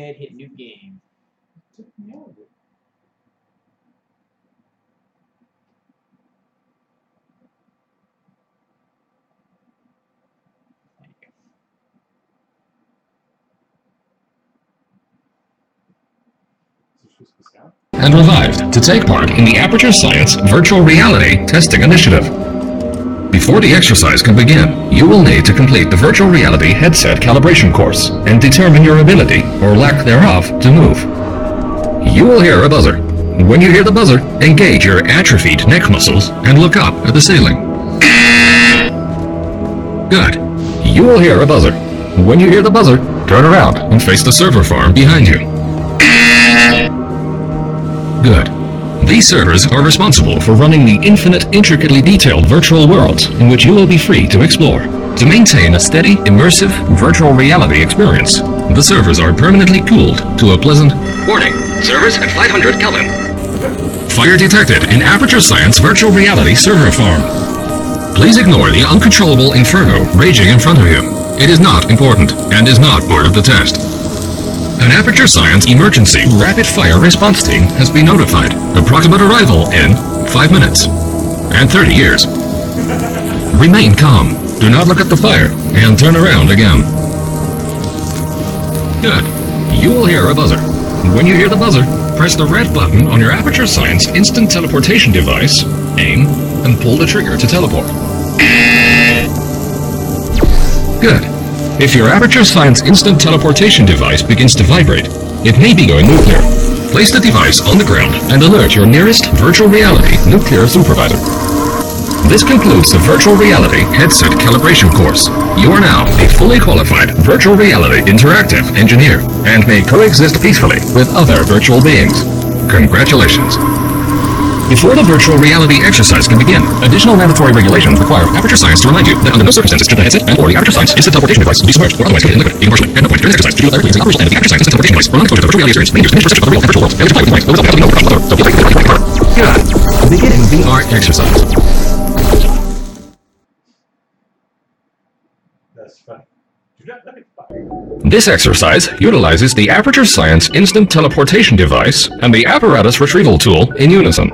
Hit new game. Took me out of it. And revived to take part in the Aperture Science Virtual Reality Testing Initiative. Before the exercise can begin, you will need to complete the Virtual Reality Headset Calibration course and determine your ability, or lack thereof, to move. You will hear a buzzer. When you hear the buzzer, engage your atrophied neck muscles and look up at the ceiling. Good. You will hear a buzzer. When you hear the buzzer, turn around and face the server farm behind you. Good. These servers are responsible for running the infinite, intricately detailed virtual worlds in which you will be free to explore. To maintain a steady, immersive, virtual reality experience, the servers are permanently cooled to a pleasant warning. Servers at 500 Kelvin. Fire detected in Aperture Science Virtual Reality Server Farm. Please ignore the uncontrollable inferno raging in front of you. It is not important and is not part of the test. An Aperture Science Emergency Rapid Fire Response Team has been notified. Approximate arrival in 5 minutes and 30 years. Remain calm. Do not look at the fire and turn around again. Good. You will hear a buzzer. When you hear the buzzer, press the red button on your Aperture Science Instant Teleportation device, aim, and pull the trigger to teleport. Good. If your Aperture Science Instant Teleportation device begins to vibrate, it may be going nuclear. Place the device on the ground and alert your nearest Virtual Reality Nuclear Supervisor. This concludes the Virtual Reality Headset Calibration course. You are now a fully qualified Virtual Reality Interactive Engineer and may coexist peacefully with other virtual beings. Congratulations. Before the virtual reality exercise can begin, additional mandatory regulations require Aperture Science to remind you that under no circumstances should the headset and or the Aperture Science Instant Teleportation device be submerged or otherwise coated in liquid, even partially, and no point during this exercise to do other cleansing operations and the Aperture Science Instant Teleportation device or non-exposure to the virtual reality experience may use diminished perception of the real and virtual worlds and comply with the device, but without having no professional other. So feel free to take part. Good. Beginning VR exercise. That's funny. Do not let me fire. This exercise utilizes the Aperture Science Instant Teleportation device and the Apparatus Retrieval tool in unison.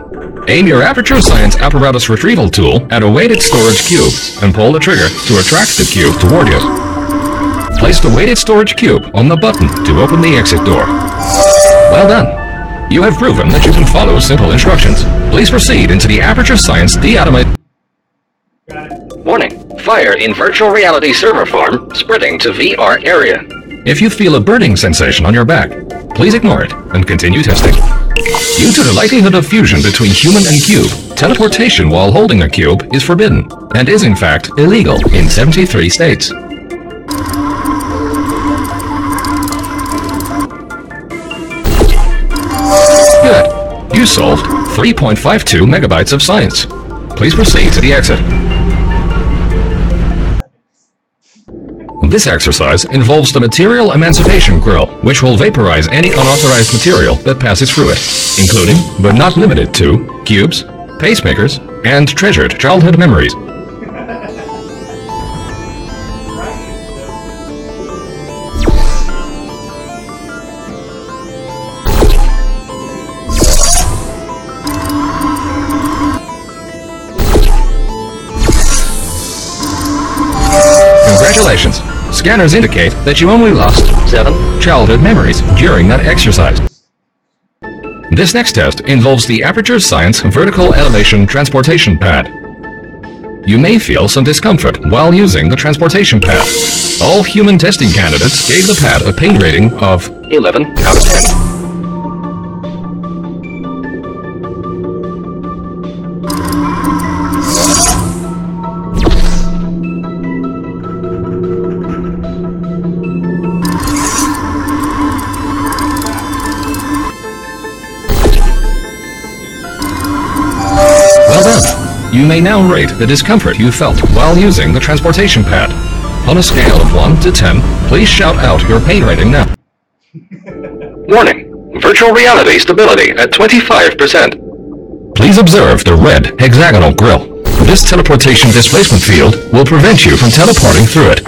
Aim your Aperture Science Apparatus Retrieval tool at a weighted storage cube and pull the trigger to attract the cube toward you. Place the weighted storage cube on the button to open the exit door. Well done. You have proven that you can follow simple instructions. Please proceed into the Aperture Science Deatomization. Warning. Fire in Virtual Reality Server Farm spreading to VR area. If you feel a burning sensation on your back, please ignore it and continue testing. Due to the likelihood of fusion between human and cube, teleportation while holding a cube is forbidden and is in fact illegal in 73 states. Good. You solved 3.52 megabytes of science. Please proceed to the exit. This exercise involves the Material Emancipation Grill, which will vaporize any unauthorized material that passes through it, including, but not limited to, cubes, pacemakers, and treasured childhood memories. Congratulations! Scanners indicate that you only lost 7 childhood memories during that exercise. This next test involves the Aperture Science Vertical Elevation Transportation Pad. You may feel some discomfort while using the transportation pad. All human testing candidates gave the pad a pain rating of 11 out of 10. You may now rate the discomfort you felt while using the transportation pad. On a scale of 1 to 10, please shout out your pain rating now. Warning! Virtual reality stability at 25%. Please observe the red hexagonal grill. This teleportation displacement field will prevent you from teleporting through it.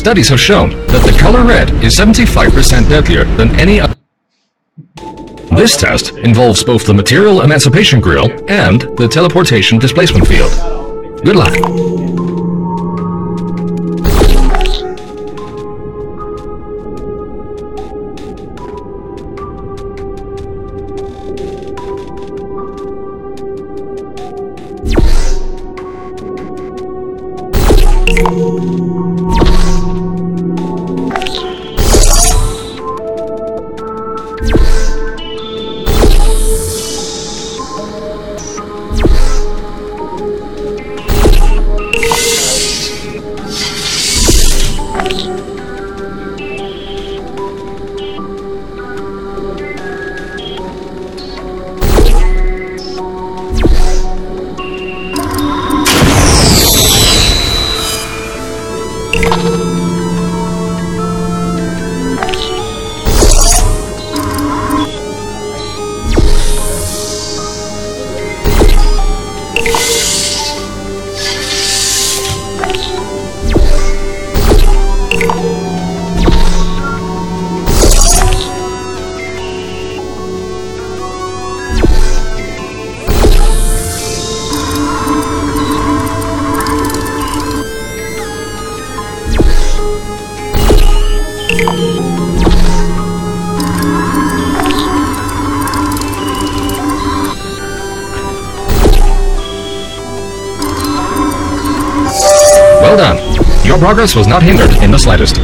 studies have shown that the color red is 75% deadlier than any other. This test involves both the material emancipation grill and the teleportation displacement field. Good luck. Well done. Your progress was not hindered in the slightest.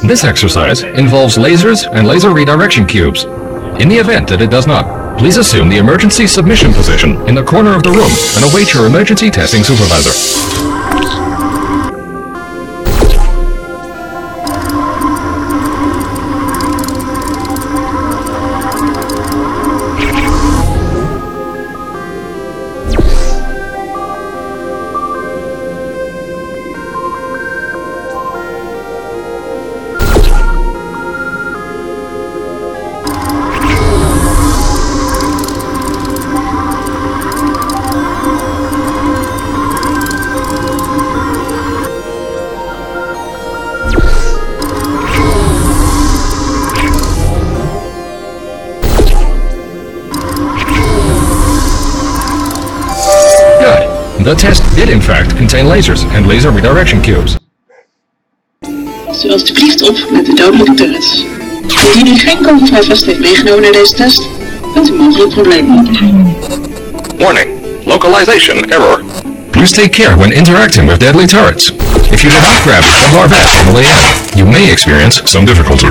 This exercise involves lasers and laser redirection cubes. In the event that it does not, please assume the emergency submission position in the corner of the room and await your emergency testing supervisor. The test did in fact contain lasers and laser redirection cubes. Stu alstublieft op met de dodelijke turrets. Indien u geen kogelvrij vest heeft meegenomen naar deze test, kunt u mogelijk problemen ondergaan. Warning. Localization error. Please take care when interacting with deadly turrets. If you did not grab the Kevlar vest on the way in, you may experience some difficulty.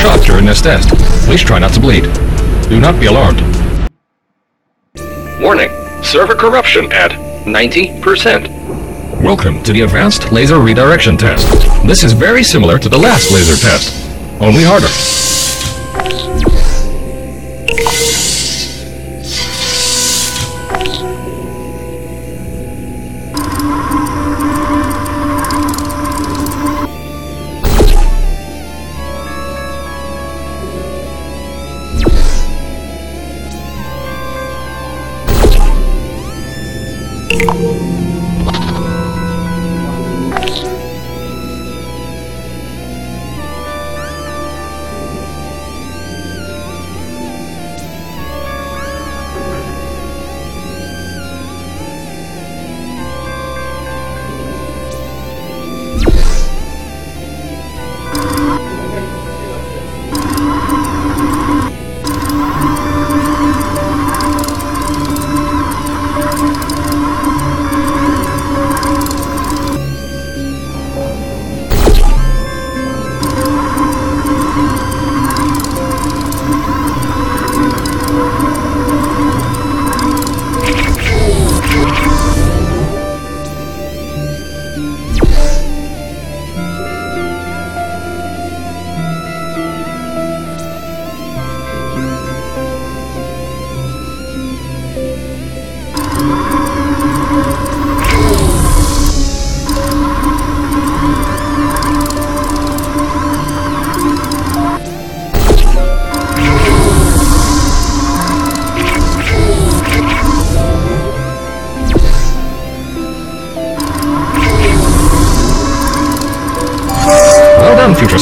Shot during this test. Please try not to bleed. Do not be alarmed. Warning. Server corruption at 90%. Welcome to the Advanced Laser Redirection Test. This is very similar to the last laser test, only harder.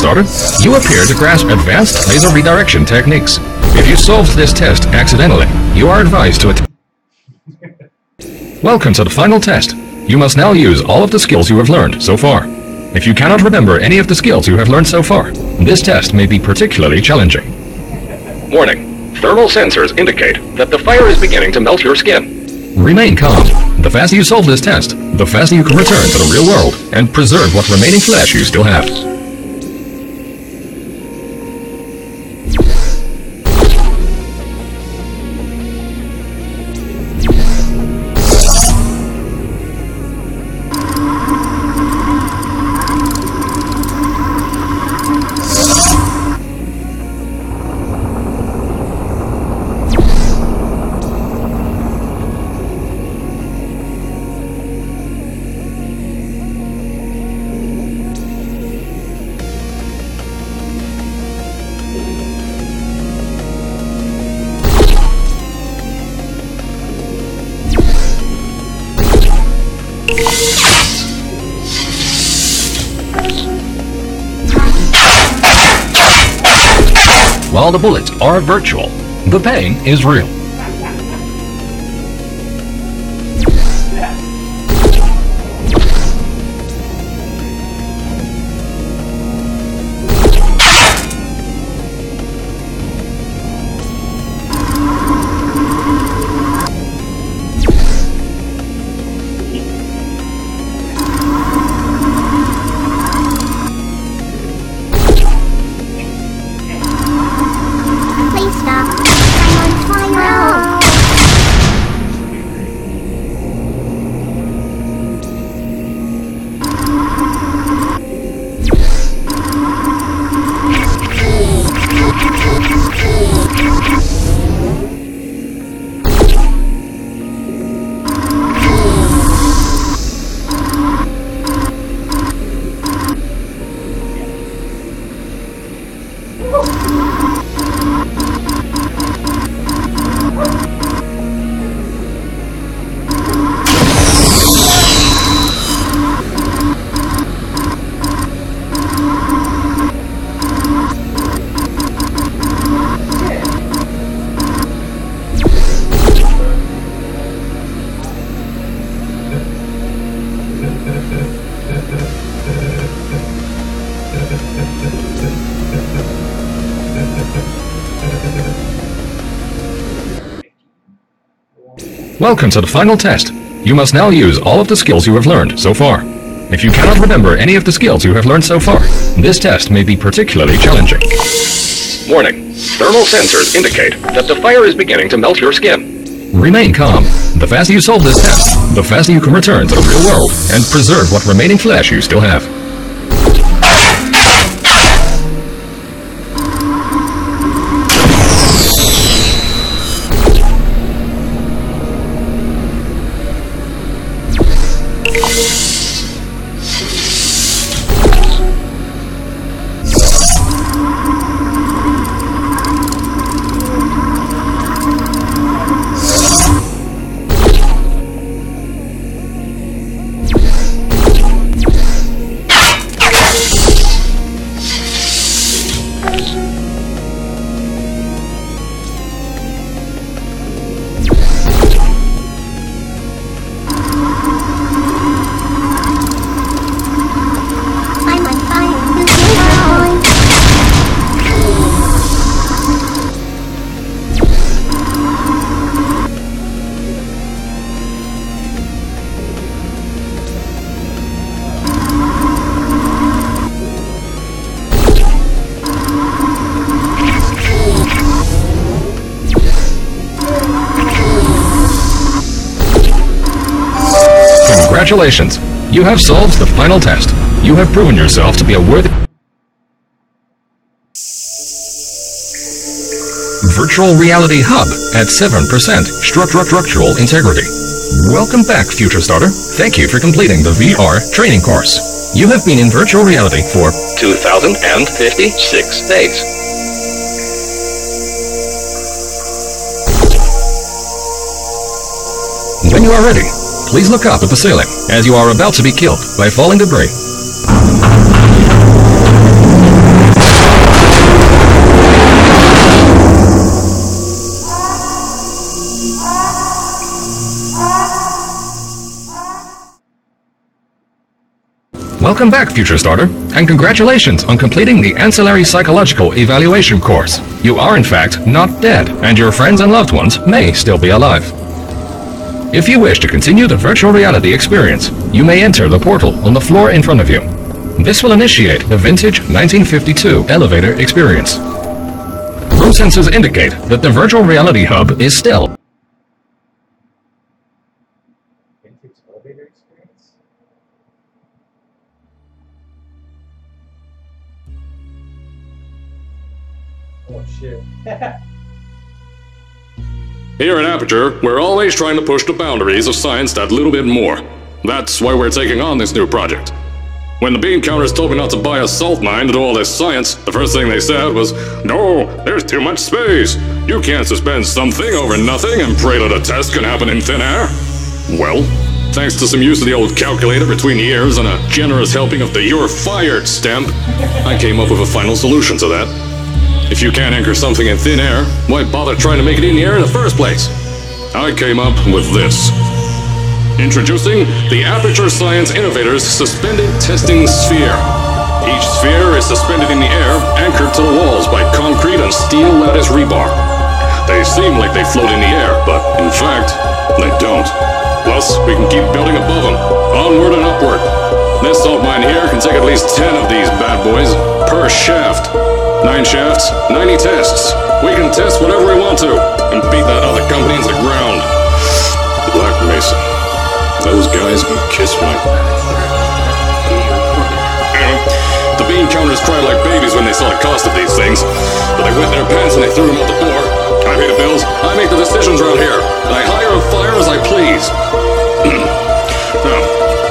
starter. You appear to grasp advanced laser redirection techniques. If you solved this test accidentally, you are advised to Welcome to the final test. You must now use all of the skills you have learned so far. If you cannot remember any of the skills you have learned so far, this test may be particularly challenging. Warning. Thermal sensors indicate that the fire is beginning to melt your skin. Remain calm. The faster you solve this test, the faster you can return to the real world and preserve what remaining flesh you still have. While the bullets are virtual, the pain is real. Welcome to the final test. You must now use all of the skills you have learned so far. If you cannot remember any of the skills you have learned so far, this test may be particularly challenging. Warning. Thermal sensors indicate that the fire is beginning to melt your skin. Remain calm. The faster you solve this test, the faster you can return to the real world and preserve what remaining flesh you still have. Congratulations! You have solved the final test. You have proven yourself to be a worthy virtual reality hub at 7% structural integrity. Welcome back, Future Starter. Thank you for completing the VR training course. You have been in virtual reality for 2,056 days. When you are ready, please look up at the ceiling, as you are about to be killed by falling debris. Welcome back, Future Starter, and congratulations on completing the Ancillary Psychological Evaluation course. You are in fact not dead, and your friends and loved ones may still be alive. If you wish to continue the virtual reality experience, you may enter the portal on the floor in front of you. This will initiate the vintage 1952 elevator experience. Room sensors indicate that the virtual reality hub is still Vintage elevator experience? Oh shit. Here at Aperture, we're always trying to push the boundaries of science that little bit more. That's why we're taking on this new project. When the bean counters told me not to buy a salt mine to do all this science, the first thing they said was, "No, there's too much space. You can't suspend something over nothing and pray that a test can happen in thin air." Well, thanks to some use of the old calculator between the ears and a generous helping of the "you're fired" stamp, I came up with a final solution to that. If you can't anchor something in thin air, why bother trying to make it in the air in the first place? I came up with this. Introducing the Aperture Science Innovators Suspended Testing Sphere. Each sphere is suspended in the air, anchored to the walls by concrete and steel lattice rebar. They seem like they float in the air, but in fact, they don't. Plus, we can keep building above them, onward and upward. This salt mine here can take at least 10 of these bad boys per shaft. 9 shafts, 90 tests. We can test whatever we want to, and beat that other company into the ground. Black Mesa. Those guys can kiss my... Anyway, the bean counters cried like babies when they saw the cost of these things, but they wet their pants and they threw them out the door. I pay the bills, I make the decisions around here, and I hire and fire as I please. Now,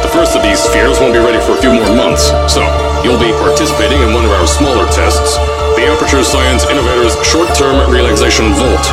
the first of these spheres won't be ready for a few more months, so you'll be participating in one of our smaller tests, the Aperture Science Innovators Short-Term Relaxation Vault.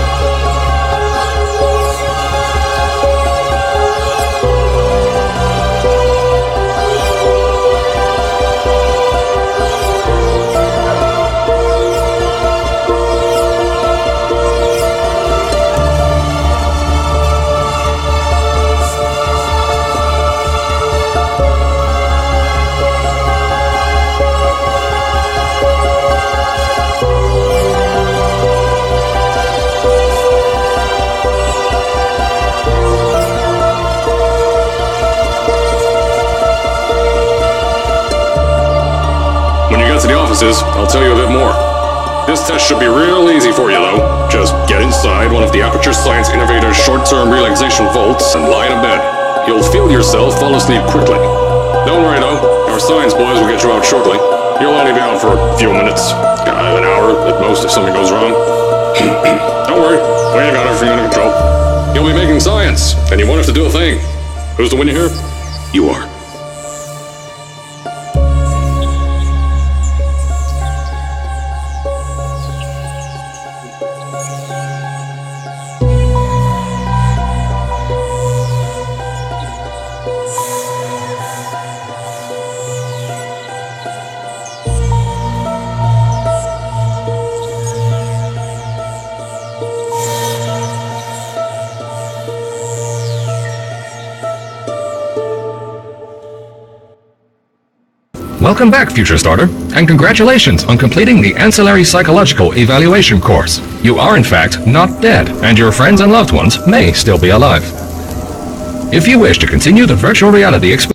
I'll tell you a bit more. This test should be real easy for you, though. Just get inside one of the Aperture Science Innovators short-term relaxation vaults and lie in a bed. You'll feel yourself fall asleep quickly. Don't worry, though. Our science boys will get you out shortly. You'll only be out for a few minutes. An hour at most if something goes wrong. Don't worry. We got everything under control. You'll be making science, and you won't have to do a thing. Who's the winner here? You are. Welcome back, Future Starter, and congratulations on completing the Ancillary Psychological Evaluation course. You are in fact not dead, and your friends and loved ones may still be alive. If you wish to continue the virtual reality experience,